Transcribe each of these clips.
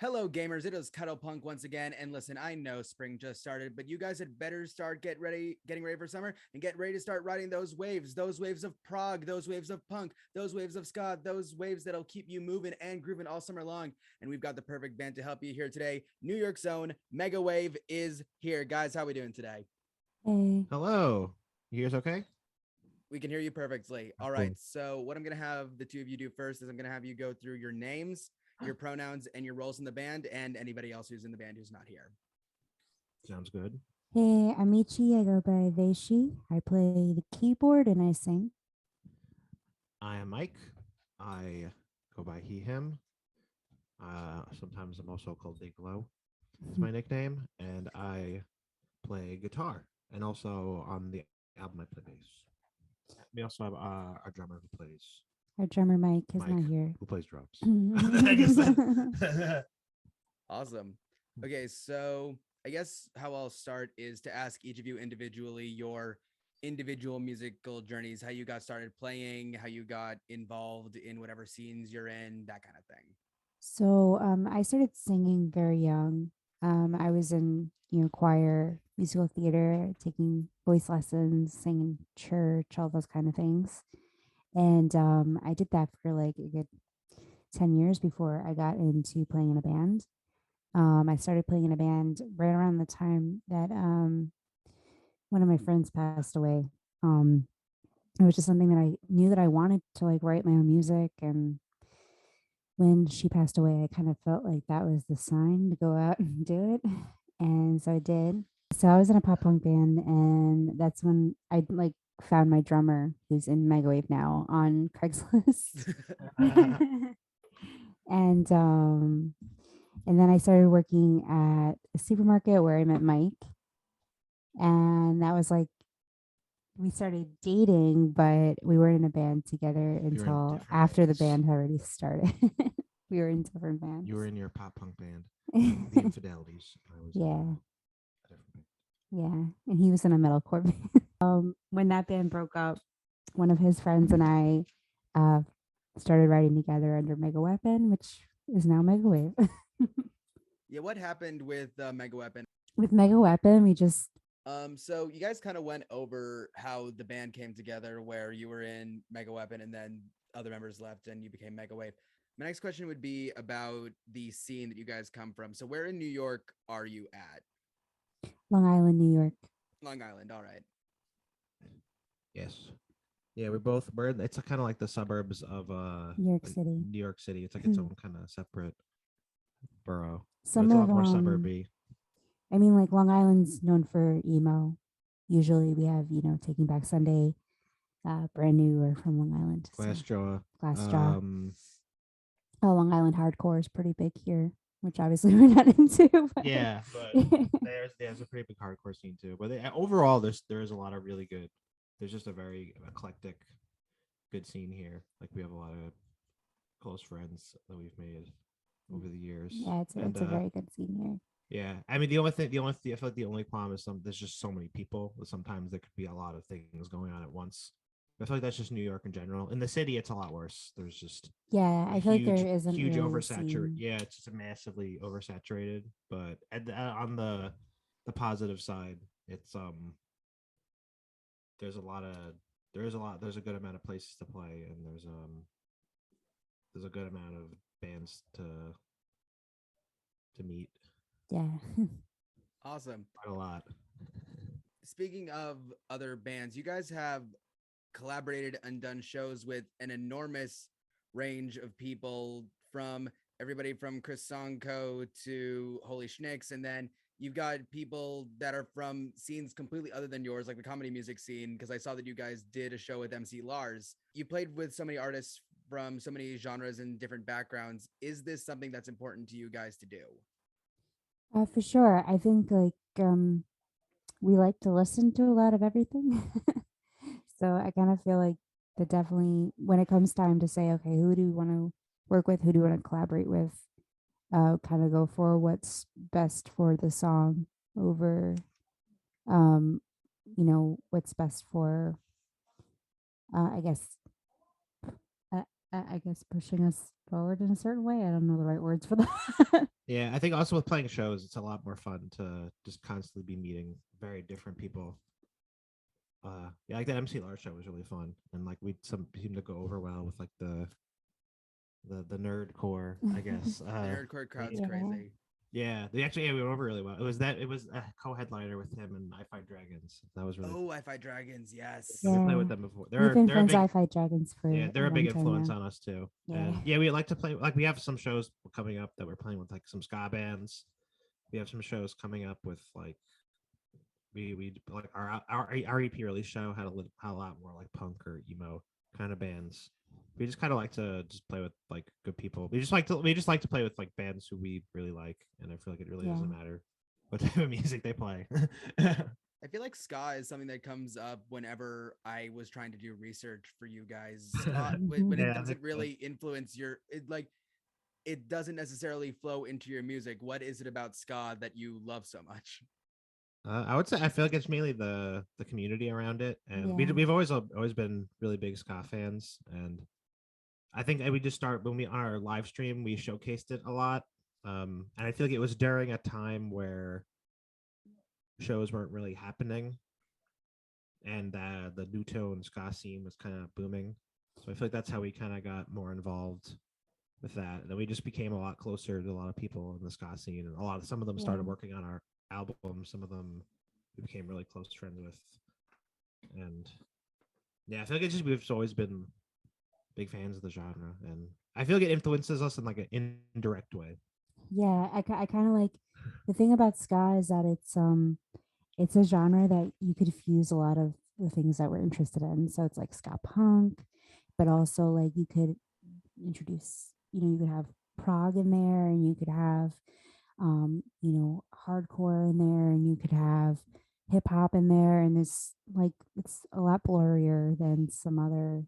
Hello, gamers. It is Cuddlepunk once again. And listen, I know spring just started, but you guys had better start getting ready for summer and get ready to start riding those waves of prog, those waves of punk, those waves of ska, those waves that'll keep you moving and grooving all summer long. And we've got the perfect band to help you here today. New York's own Megawave is here. Guys, how are we doing today? Hey. Hello. You guys okay? We can hear you perfectly. All right. Cool. So, what I'm going to have the two of you do first is I'm going to have you go through your names, your pronouns, and your roles in the band, and anybody else who's in the band who's not here. Sounds good. Hey, I'm Ichi. I go by Veishi. I play the keyboard and I sing. I am Mike. I go by he, him. Sometimes I'm also called Nicolo. It's my nickname. And I play guitar. And also on the album, I play bass. We also have our drummer who plays Our drummer Mike is Mike, not here. who plays drums. I guess Awesome. Okay, so I guess how I'll start is to ask each of you individually your individual musical journeys, how you got started playing, how you got involved in whatever scenes you're in, that kind of thing. So I started singing very young. I was in choir, musical theater, taking voice lessons, singing church, all those kind of things. And I did that for like a good 10 years before I got into playing in a band. I started playing in a band right around the time that one of my friends passed away. Um, it was just something that I knew that I wanted to like write my own music. And when she passed away, I kind of felt like that was the sign to go out and do it. And so I did. So I was in a pop punk band, and that's when I like found my drummer, who's in Megawave now, on Craigslist. and and then I started working at a supermarket where I met Mike, and that was like we started dating, but we weren't in a band together You're in until different after the bands. band had already started. We were in different bands. You were in your pop punk band, The Infidelities. I was in Yeah, a different band. yeah, and he was in a metalcore band. When that band broke up, one of his friends and I uh, started writing together under Mega Weapon, which is now Megawave. Yeah, what happened with Mega Weapon? With Mega Weapon, we just So you guys kind of went over how the band came together, where you were in Mega Weapon and then other members left and you became Mega Wave. My next question would be about the scene that you guys come from. So where in New York are you at? Long Island, New York. Long Island. All right. Yes. Yeah, it's kind of like the suburbs of New York like City. New York City. It's like its own kind of separate borough. But Some it's a of lot more suburby. I mean, like Long Island's known for emo. Usually we have, Taking Back Sunday, brand new or from Long Island. So Glassjaw. Glassjaw. Um Long Island hardcore is pretty big here, which obviously we're not into. But yeah, but there's a pretty big hardcore scene too. But overall there's a lot of really good. There's just a very eclectic good scene here. Like we have a lot of close friends that we've made over the years. yeah, it's And a very good scene here. yeah, I mean I feel like the only problem is there's just so many people that sometimes there could be a lot of things going on at once. I feel like that's just New York in general. In the city, it's a lot worse. There's just Yeah, a I feel like there huge, isn't huge really a oversaturated. scene. Yeah, it's just a massively oversaturated. But on the positive side, it's there's a lot of there's a good amount of places to play, and there's a good amount of bands to meet. Yeah. Awesome. Quite a lot. Speaking of other bands, you guys have collaborated and done shows with an enormous range of people, from everybody from Chris Sonko to Holy Schnicks, and then you've got people that are from scenes completely other than yours, like the comedy music scene, because I saw that you guys did a show with MC Lars. You played with so many artists from so many genres and different backgrounds. Is this something that's important to you guys to do? For sure. I think like we like to listen to a lot of everything. So I kind of feel like that definitely when it comes time to say, okay, who do you want to work with? Who do you want to collaborate with? Kind of go for what's best for the song over, um, what's best for, I guess, I guess pushing us forward in a certain way. I don't know the right words for that. Yeah, I think also with playing shows, it's a lot more fun to just constantly be meeting very different people. Yeah, like the MC Lars show was really fun, and like we some seemed to go over well with like the nerd core, I guess. The nerdcore crowd's Yeah. crazy. Yeah, we went over really well. It was a co-headliner with him and I Fight Dragons. That was really Oh, I Fight Dragons, yes. fun. We played Yeah. with them before. We've been They're a friends big I Fight Dragons for yeah, a they're a big long time influence now. on us too. Yeah. And yeah, we like to play like we have some shows coming up that we're playing with like some ska bands. We have some shows coming up with like we like our EP release show had a lot more like punk or emo kind of bands. We just kind of like to just play with like good people. We just like to play with like bands who we really like, and I feel like it really Yeah. doesn't matter what type of music they play. I feel like ska is something that comes up whenever I was trying to do research for you guys. Ska, when Yeah, it I doesn't think so. really influence your, it doesn't necessarily flow into your music. What is it about ska that you love so much? I would say I feel like it's mainly the community around it, and Yeah. we've always been really big ska fans, and I think we just start when we on our live stream we showcased it a lot, and I feel like it was during a time where shows weren't really happening, and the new tone ska scene was kind of booming, so I feel like that's how we kind of got more involved with that, and then we just became a lot closer to a lot of people in the ska scene, and some of them started Yeah. working on our album, some of them we became really close friends with, and yeah, I feel like we've always been big fans of the genre, and I feel like it influences us in like an indirect way. Yeah. I kind of like the thing about ska is that it's a genre that you could fuse a lot of the things that we're interested in. So it's like ska punk, but also like you could introduce, you could have prog in there, and you could have hardcore in there, and you could have hip hop in there, and it's a lot blurrier than some other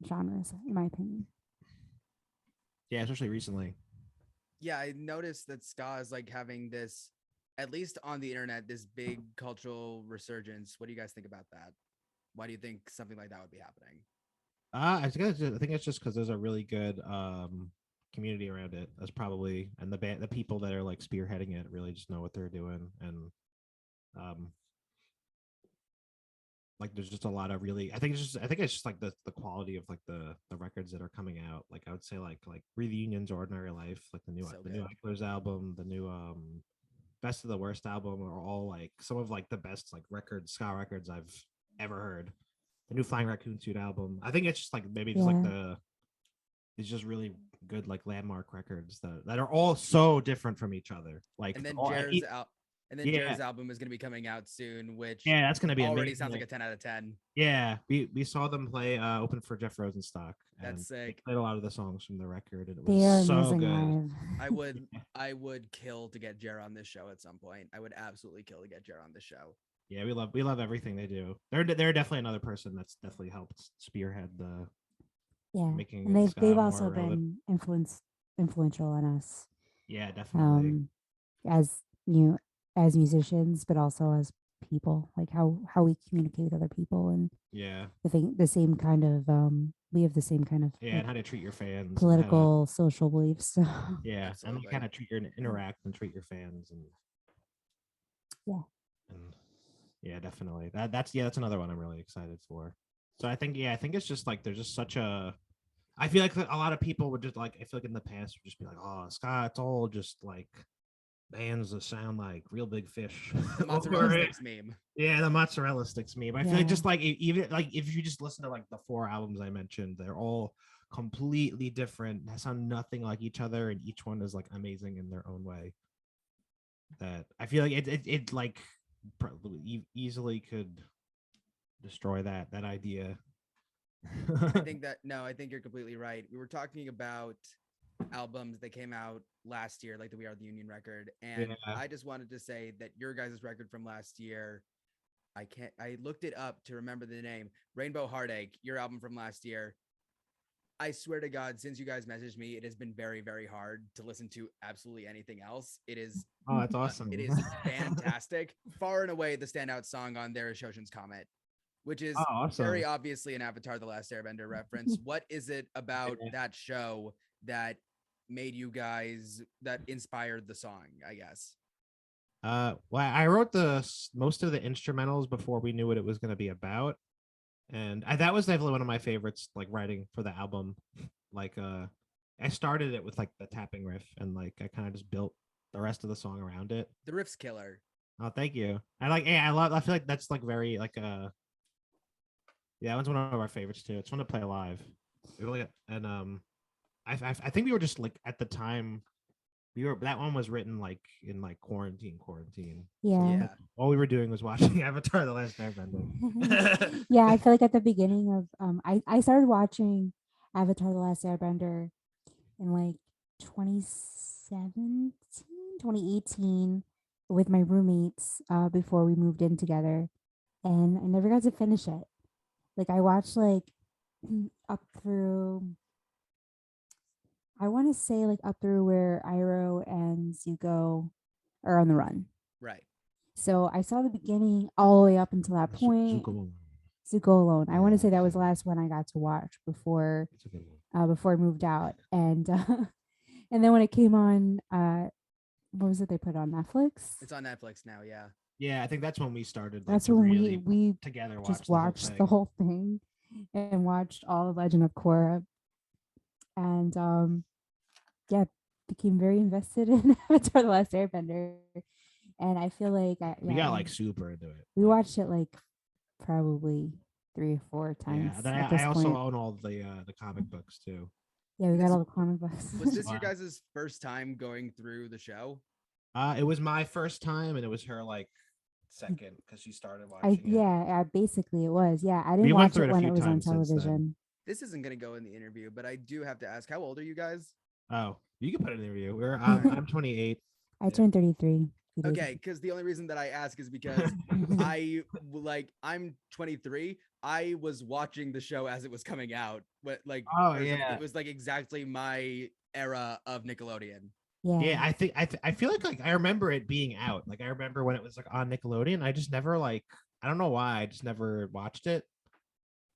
genres, in my opinion. Yeah, especially recently. Yeah, I noticed that ska is like having this, at least on the internet, this big cultural resurgence. What do you guys think about that? Why do you think something like that would be happening? I think it's just because there's a really good community around it. That's probably and the people that are like spearheading it really just know what they're doing, and um like there's just a lot of really I think it's just like the quality of like the records that are coming out. Like I would say like Reunions, Ordinary Life, like So the new good. Eichlers album, the new Best of the Worst album are all like some of like the best like ska records I've ever heard. The new Flying Raccoon Suit album. I think it's just like maybe just like Yeah. it's just really good like landmark records that are all so different from each other. Like And then all, Jer's out. And then yeah, Jer's album is going to be coming out soon, which yeah, that's gonna be already amazing. sounds like a 10 out of 10. Yeah, we saw them play open for Jeff Rosenstock, That's and they sick. played a lot of the songs from the record, and it They are was so amazing good. live. I would I would kill to get Jer on this show at some point. I would absolutely kill to get Jer on this show. Yeah, we love everything they do. They're definitely another person that's definitely helped spearhead the Yeah, making and it they've more also relevant. been influential on us, Yeah, definitely. um, as as musicians, but also as people, like how we communicate with other people, and Yeah, the same kind of we have the same kind of yeah, like and how to treat your fans and how to political social beliefs. So yeah, and like Absolutely. kind of treat your interact and treat your fans yeah, and yeah, definitely. That's another one I'm really excited for. So I think it's just like there's just such a I feel like a lot of people would just like I feel like in the past would just be like, oh, Scott, it's all just like bands that sound like Real Big Fish. The mozzarella sticks meme. Yeah, the mozzarella sticks meme. I feel like yeah, just like even like if you just listen to like the four albums I mentioned, they're all completely different. They sound nothing like each other, and each one is like amazing in their own way. That I feel like it like easily could destroy that idea. I think that no, I think you're completely right. We were talking about albums that came out last year, like the We Are the Union record, and Yeah. I just wanted to say that your guys' record from last year, I looked it up to remember the name. Rainbow Heartache, your album from last year. I swear to God, since you guys messaged me, it has been very, very hard to listen to absolutely anything else. Oh, that's awesome. It is fantastic. Far and away, the standout song on there is Shoshin's Comet. which is Oh, awesome. very obviously an Avatar: The Last Airbender reference. What is it about Yeah. that show that made you guys that inspired the song? I guess. Well, I wrote most of the instrumentals before we knew what it was going to be about, and that was definitely one of my favorites. Like writing for the album, like I started it with like the tapping riff, and like I kind of just built the rest of the song around it. The riff's killer. Oh, thank you. I like. Yeah, I feel like that's like very like yeah, that one's one of our favorites too. It's fun to play live. Really, and I think we were just like at the time that one was written like in like quarantine. So Yeah. Yeah. all we were doing was watching Avatar: The Last Airbender. Yeah, I feel like at the beginning of I started watching Avatar: The Last Airbender in like 2017, 2018 with my roommates before we moved in together, and I never got to finish it. Like I watched like up through I want to say like up through where Iroh and Zuko are on the run. Right. So I saw the beginning all the way up until that point. Zuko alone. I want to say that was the last one I got to watch before It's a good one. before I moved out, and and then when it came on, what was it they put on Netflix? It's on Netflix now. Yeah. Yeah, I think that's when we started. Like, That's to when really we together just watch watched the whole thing and watched all of Legend of Korra, and yeah, became very invested in Avatar: The Last Airbender, and I feel like We got like super into it. we Like, watched it like probably 3 or 4 times. yeah. Then at this I also point. own all the comic books too. Yeah, we got This- all the comic books. Was this your Wow. guys' first time going through the show? It was my first time, and it was her like second because she started watching it. Yeah, basically it was. Yeah, I didn't We went watch through it it a when few it was on times since then. television. This isn't going to go in the interview, but I do have to ask, how old are you guys? Oh, you can put it in the review. Alright. I'm 28. I turned 33. Okay, because the only reason that I ask is because I'm 23. I was watching the show as it was coming out, but like, Oh, it yeah. was like exactly my era of Nickelodeon. Yeah, I feel like I remember it being out. Like I remember when it was like on Nickelodeon. I just never like I don't know why I just never watched it.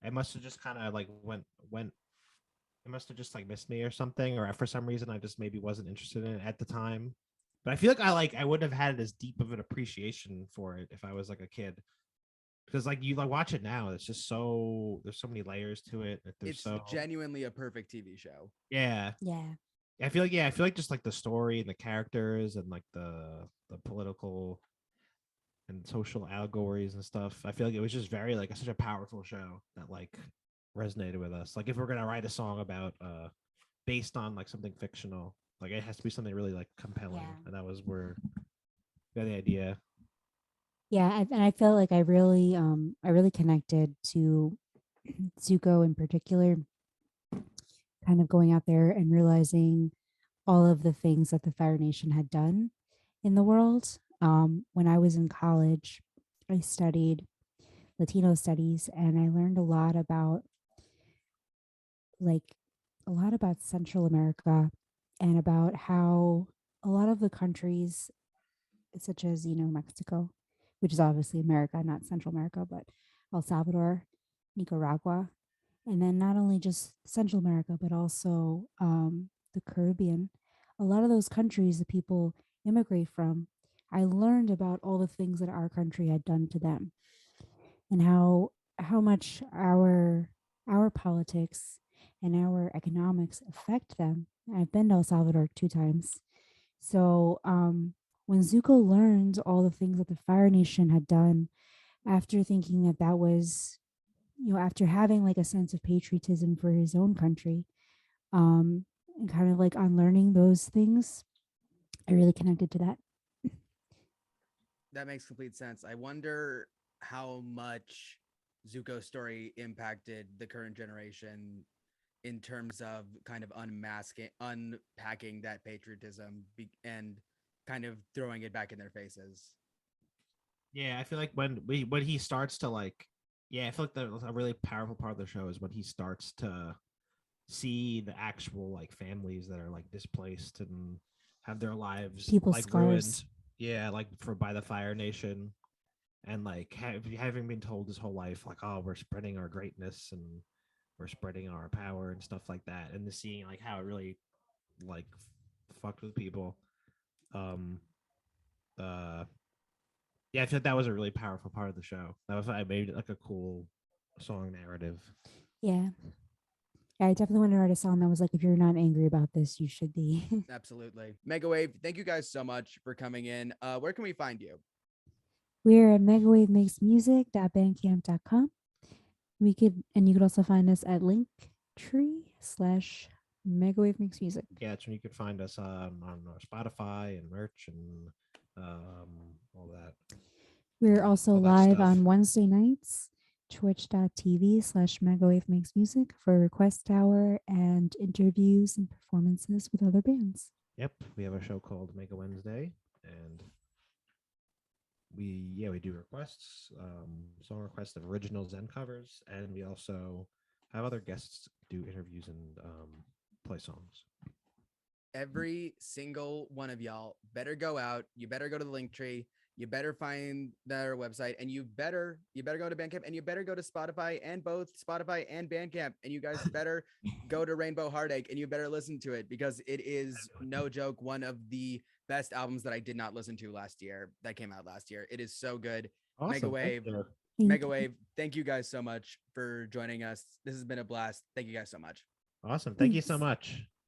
It must have just kind of like went. It must have just like missed me or something, or for some reason I just maybe wasn't interested in it at the time. But I feel like I wouldn't have had as deep of an appreciation for it if I was like a kid. Because like you like watch it now, it's just so there's so many layers to it. There's It's so genuinely a perfect TV show. yeah. Yeah. I feel like just like the story and the characters and like the political and social allegories and stuff. I feel like it was just very like such a powerful show that like resonated with us. Like if we're gonna write a song about based on like something fictional, like it has to be something really like compelling. Yeah. And that was where we got the idea. Yeah, and I felt like I really connected to Zuko in particular, kind of going out there and realizing all of the things that the Fire Nation had done in the world. When I was in college, I studied Latino studies, and I learned like a lot about Central America and about how a lot of the countries, such as Mexico, which is obviously America, not Central America, but El Salvador, Nicaragua, and then not only just Central America, but also the Caribbean. A lot of those countries that people immigrate from, I learned about all the things that our country had done to them, and how much our politics and our economics affect them. I've been to El Salvador 2 times, so when Zuko learned all the things that the Fire Nation had done, after thinking that was, after having like a sense of patriotism for his own country, and kind of like unlearning those things, I really connected to that. That makes complete sense. I wonder how much Zuko's story impacted the current generation in terms of kind of unpacking that patriotism and kind of throwing it back in their faces. Yeah, I feel like when he starts to like I feel like a really powerful part of the show is when he starts to see the actual like families that are like displaced and have their lives People's like scars. ruined. Yeah, like by the Fire Nation. and like having been told his whole life, like, oh, we're spreading our greatness and we're spreading our power and stuff like that, and the seeing like how it really like fucked with people. Um, yeah, I feel like that was a really powerful part of the show. That was I made it like a cool song narrative. Yeah. I definitely want to write a song that was like, if you're not angry about this, you should be. Absolutely. Megawave, thank you guys so much for coming in. Where can we find you? We're at megawavemakesmusic.bandcamp.com. And you could also find us at linktree/Megawave Makes Music. Yeah, it's when you could find us on Spotify and merch and all that. We're also all that live stuff. on Wednesday nights, twitch.tv/Megawave Makes Music for request hour and interviews and performances with other bands. Yep, we have a show called Mega Wednesday, and we do requests, song requests of originals and covers, and we also have other guests do interviews and play songs. Every single one of y'all better go out. You better go to the link tree. You better find their website, and you better go to Bandcamp, and you better go to Spotify, and both Spotify and Bandcamp, and you guys better go to Rainbow Heartache, and you better listen to it, because it is, no joke, one of the best albums that I did not listen to last year, that came out last year. It is so good. Awesome. Megawave, thank you guys so much for joining us. This has been a blast. Thank you guys so much. Awesome. Thank you so much.